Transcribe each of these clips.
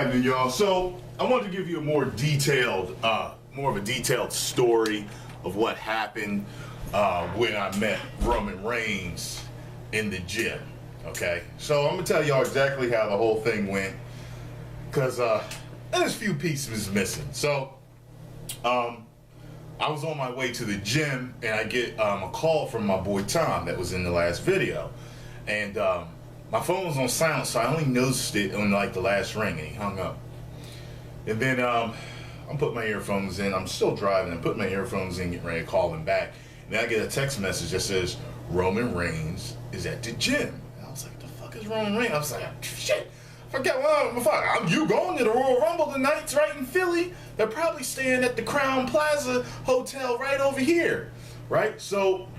happening, y'all? So I wanted to give you a more of a detailed story of what happened when I met Roman Reigns in the gym. Okay, so I'm gonna tell y'all exactly how the whole thing went, because there's a few pieces missing. So I was on my way to the gym and I get a call from my boy Tom that was in the last video, and my phone was on silent, so I only noticed it on like the last ring, and he hung up. And then I'm putting my earphones in. I'm still driving. I'm putting my earphones in, getting ready to call him back. And then I get a text message that says Roman Reigns is at the gym. And I was like, "The fuck is Roman Reigns?" I was like, "Shit, forget what? You going to the Royal Rumble tonight? It's right in Philly. They're probably staying at the Crown Plaza Hotel right over here, right?" So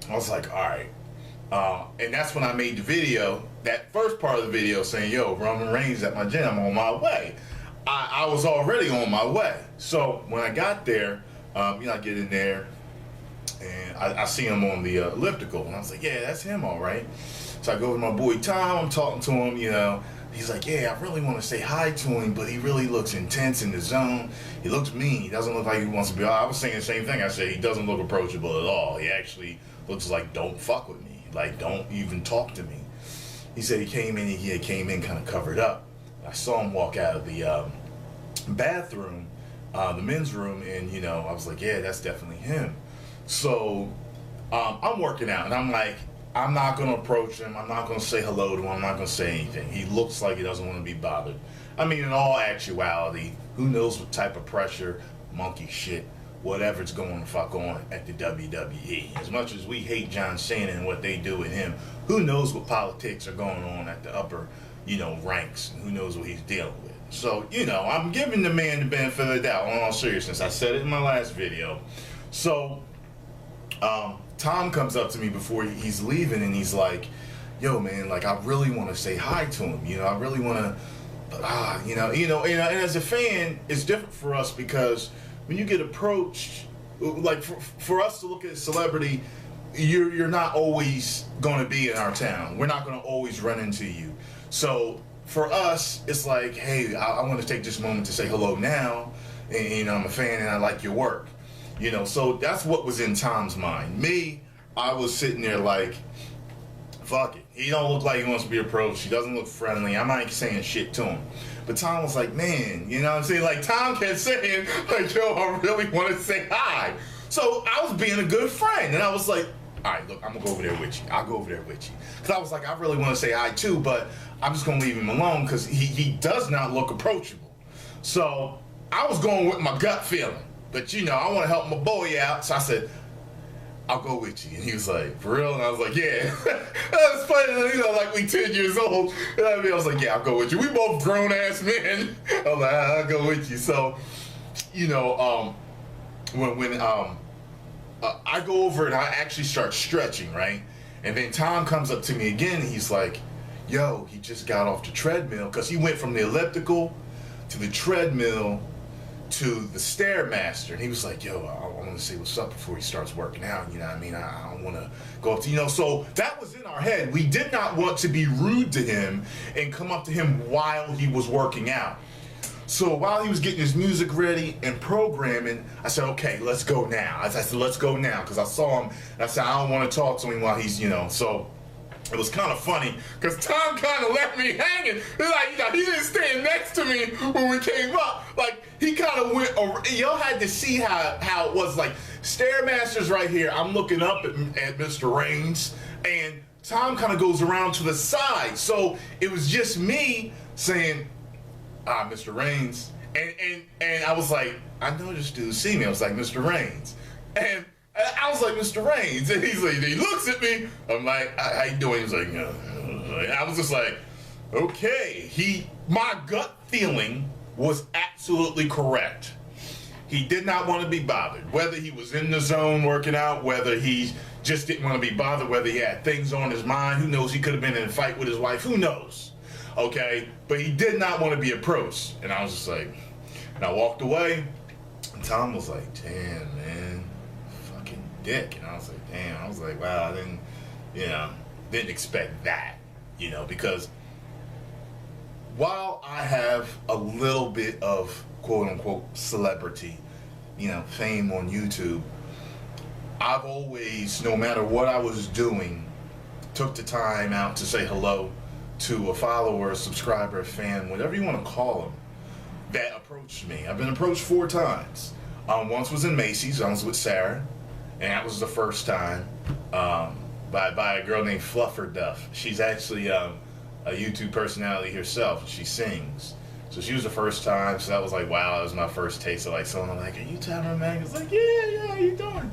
I was like, "All right." And that's when I made the video, that first part of the video saying, "Yo, Roman Reigns at my gym, I'm on my way." I was already on my way. So when I got there, I get in there and I see him on the elliptical, and I was like, "Yeah, that's him, all right." So I go to my boy Tom, I'm talking to him, He's like, "Yeah, I really want to say hi to him, but he really looks intense in the zone. He looks mean. He doesn't look like he wants to be." I was saying the same thing. I said, he doesn't look approachable at all. He actually looks like, don't fuck with me. Like, don't even talk to me. He said he came in kind of covered up. I saw him walk out of the bathroom, the men's room, and, I was like, "Yeah, that's definitely him." So I'm working out, and I'm like, I'm not going to approach him. I'm not going to say hello to him. I'm not going to say anything. He looks like he doesn't want to be bothered. I mean, in all actuality, who knows what type of pressure, monkey shit, whatever's going the fuck on at the WWE. As much as we hate John Cena and what they do with him, who knows what politics are going on at the upper, ranks, and who knows what he's dealing with. So, I'm giving the man the benefit of the doubt, in all seriousness. I said it in my last video. So, Tom comes up to me before he's leaving, and he's like, "Yo, man, like, I really want to say hi to him. I really want to, but and as a fan, it's different for us, because when you get approached, like for us to look at a celebrity, you're not always going to be in our town. We're not going to always run into you. So for us, it's like, hey, I want to take this moment to say hello now, and I'm a fan and I like your work. So that's what was in Tom's mind. Me, I was sitting there like, fuck it. He don't look like he wants to be approached. He doesn't look friendly. I'm not saying shit to him. But Tom was like, man, what I'm saying? Like, Tom kept saying, like, "Yo, I really want to say hi." So I was being a good friend, and I was like, "All right, look, I'm gonna go over there with you. I'll go over there with you." Because I was like, I really want to say hi too, but I'm just gonna leave him alone because he does not look approachable. So I was going with my gut feeling, but I want to help my boy out. So I said, "I'll go with you." And he was like, "For real?" And I was like, "Yeah." That was funny, like we 10 years old. And I was like, "Yeah, I'll go with you. We both grown ass men." I was like, "I'll go with you." So, when I go over and I actually start stretching, right? And then Tom comes up to me again, and he's like, "Yo, he just got off the treadmill," because he went from the elliptical to the treadmill to the Stairmaster, and he was like, "Yo, I want to say what's up before he starts working out. You know what I mean? I don't want to go up to, So that was in our head. We did not want to be rude to him and come up to him while he was working out. So while he was getting his music ready and programming, I said, "Okay, let's go now." I said, "Let's go now," because I saw him. And I said, "I don't want to talk to him while he's, So it was kind of funny because Tom kind of left me hanging. Like, he didn't stand next to me when we came up. Like, he kind of went over. Y'all had to see how it was. Like, Stairmaster's right here. I'm looking up at Mr. Reigns, and Tom kind of goes around to the side. So it was just me saying, "Mr. Reigns." And I was like, I know this dude see me. I was like, "Mr. Reigns." And I was like, "Mr. Reigns." And he's like, he looks at me. I'm like, "How you doing?" He's like, And I was just like, okay. My gut feeling was absolutely correct. He did not want to be bothered. Whether he was in the zone working out, whether he just didn't want to be bothered, whether he had things on his mind, who knows? He could have been in a fight with his wife, who knows? Okay? But he did not want to be approached. And I was just like, and I walked away, and Tom was like, "Damn, man, fucking dick." And I was like, damn. I was like, wow, I didn't expect that, because while I have a little bit of quote unquote celebrity, fame on YouTube, I've always, no matter what I was doing, took the time out to say hello to a follower, a subscriber, a fan, whatever you want to call them, that approached me. I've been approached 4 times. Once was in Macy's. I was with Sarah, and that was the first time, by a girl named Fluffer Duff. She's actually a YouTube personality herself. She sings. So she was the first time. So that was like, wow, that was my first taste of like someone like, are you Tyrone Magnus? Like, yeah, how you doing?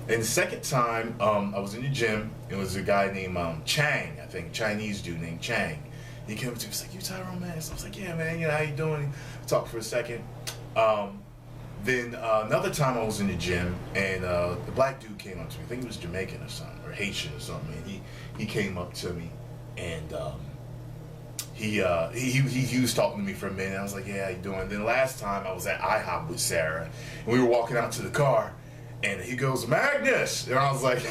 And the second time, I was in the gym. It was a guy named Chang, I think, a Chinese dude named Chang. He came up to me, he was like, you Tyrone Magnus? I was like, yeah, man, how you doing? Talked for a second. Then another time I was in the gym, and the black dude came up to me. I think he was Jamaican or something, or Haitian or something. And he came up to me, and he was talking to me for a minute. I was like, yeah, how you doing? Then last time I was at IHOP with Sarah, and we were walking out to the car, and he goes, Magnus! And I was like,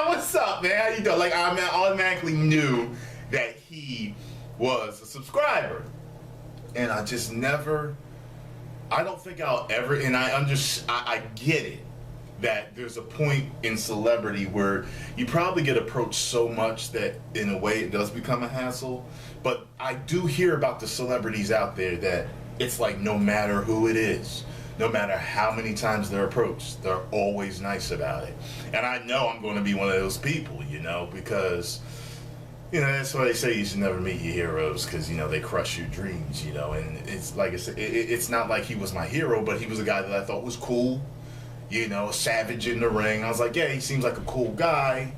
what's up, man? How you doing? Like, I automatically knew that he was a subscriber. And I just never, I don't think I'll ever, and I get it, that there's a point in celebrity where you probably get approached so much that in a way it does become a hassle. But I do hear about the celebrities out there that it's like no matter who it is, no matter how many times they're approached, they're always nice about it. And I know I'm going to be one of those people, because, that's why they say you should never meet your heroes, because, they crush your dreams, and it's like I said, it's not like he was my hero, but he was a guy that I thought was cool, a savage in the ring. I was like, yeah, he seems like a cool guy.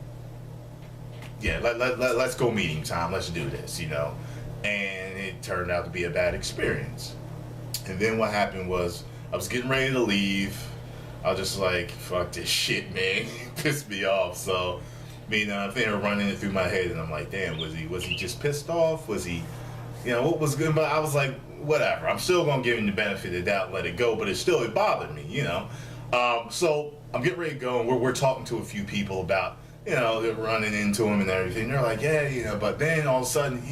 Yeah, let's go meet him, Tom. Let's do this, And it turned out to be a bad experience. And then what happened was, I was getting ready to leave. I was just like, fuck this shit, man. It pissed me off. So, I think running it through my head, and I'm like, damn, was he just pissed off? Was he, what was good? But I was like, whatever. I'm still gonna give him the benefit of the doubt, and let it go. But it bothered me, So I'm getting ready to go, and we're talking to a few people about, they're running into him and everything. They're like, yeah, But then all of a sudden,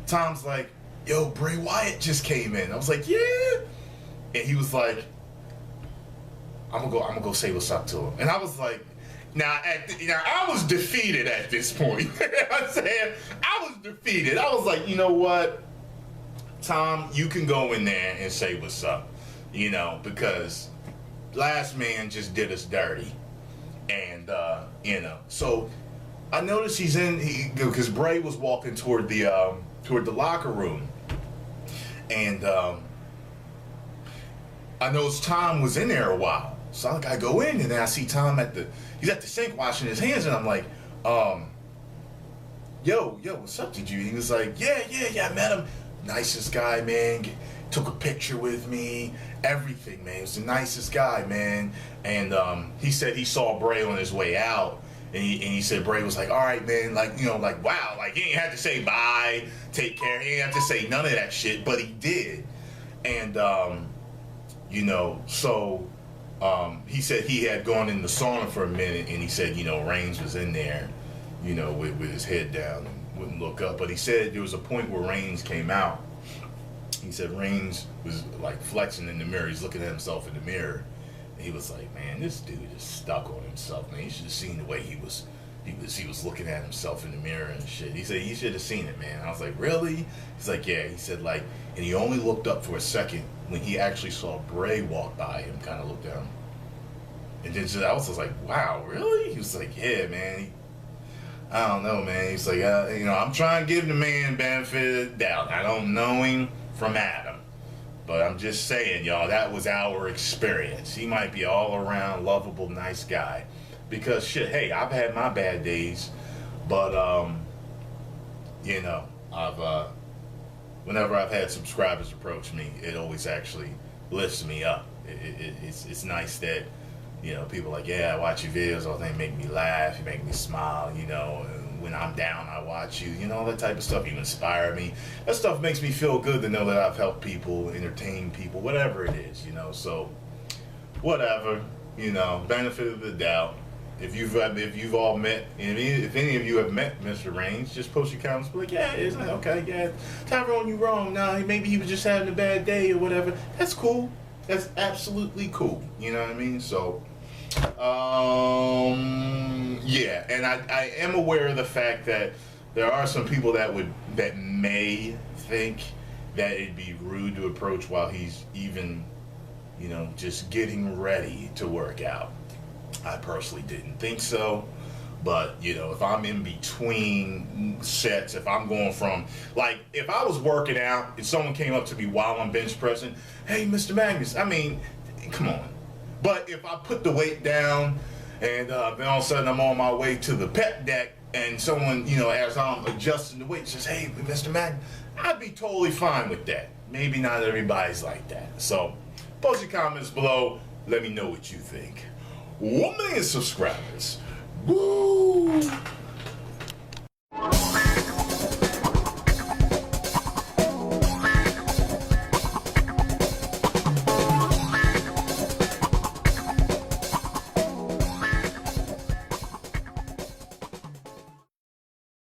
Tom's like, yo, Bray Wyatt just came in. I was like, yeah. And he was like, I'm gonna go say what's up to him. And I was like, now I was defeated at this point. I'm saying, I was defeated. I was like, you know what, Tom, you can go in there and say what's up, because last man just did us dirty. And so I noticed because Bray was walking toward the locker room, and I noticed Tom was in there a while. So I go in, and then I see Tom he's at the sink washing his hands, and I'm like, yo, what's up, did you? He was like, yeah, I met him. Nicest guy, man. Took a picture with me, everything, man. He was the nicest guy, man. And he said he saw Bray on his way out, and he said Bray was like, all right, man, like, wow, like, he ain't had to say bye, take care. He ain't have to say none of that shit, but he did. And, so he said he had gone in the sauna for a minute, and he said, Reigns was in there, with his head down and wouldn't look up. But he said there was a point where Reigns came out. He said Reigns was like flexing in the mirror. He's looking at himself in the mirror. And he was like, man, this dude is stuck on himself, man. You should have seen the way he was looking at himself in the mirror and shit. He said, you should have seen it, man. I was like, really? He's like, yeah. He said, like, and he only looked up for a second when he actually saw Bray walk by him, kind of looked down. And then I was just like, wow, really? He was like, yeah, man. I don't know, man. He's like, I'm trying to give the man benefit of the doubt. I don't know him from Adam. But I'm just saying, y'all, that was our experience. He might be all around lovable, nice guy. Because, shit, hey, I've had my bad days. But, whenever I've had subscribers approach me, it always actually lifts me up. It's nice that, people are like, yeah, I watch your videos, all they make me laugh, you make me smile, and when I'm down, I watch you, all that type of stuff. You inspire me. That stuff makes me feel good to know that I've helped people, entertained people, whatever it is, so whatever, benefit of the doubt. If you've all met, if any of you have met Mr. Raines, just post your comments. Be like, yeah, it's like, okay, yeah, Tyrone, you wrong. No, maybe he was just having a bad day or whatever. That's cool. That's absolutely cool. You know what I mean? So, yeah, and I am aware of the fact that there are some people that may think that it'd be rude to approach while he's even, you know, just getting ready to work out. I personally didn't think so, but you know, if I'm in between sets, if I'm going from, like, if I was working out and someone came up to me while I'm bench pressing, hey, Mr. Magnus, I mean, come on. But if I put the weight down and then all of a sudden I'm on my way to the pep deck and someone, you know, as I'm adjusting the weight says, hey, Mr. Magnus, I'd be totally fine with that. Maybe not everybody's like that. So post your comments below. Let me know what you think. 1 million subscribers. Woo!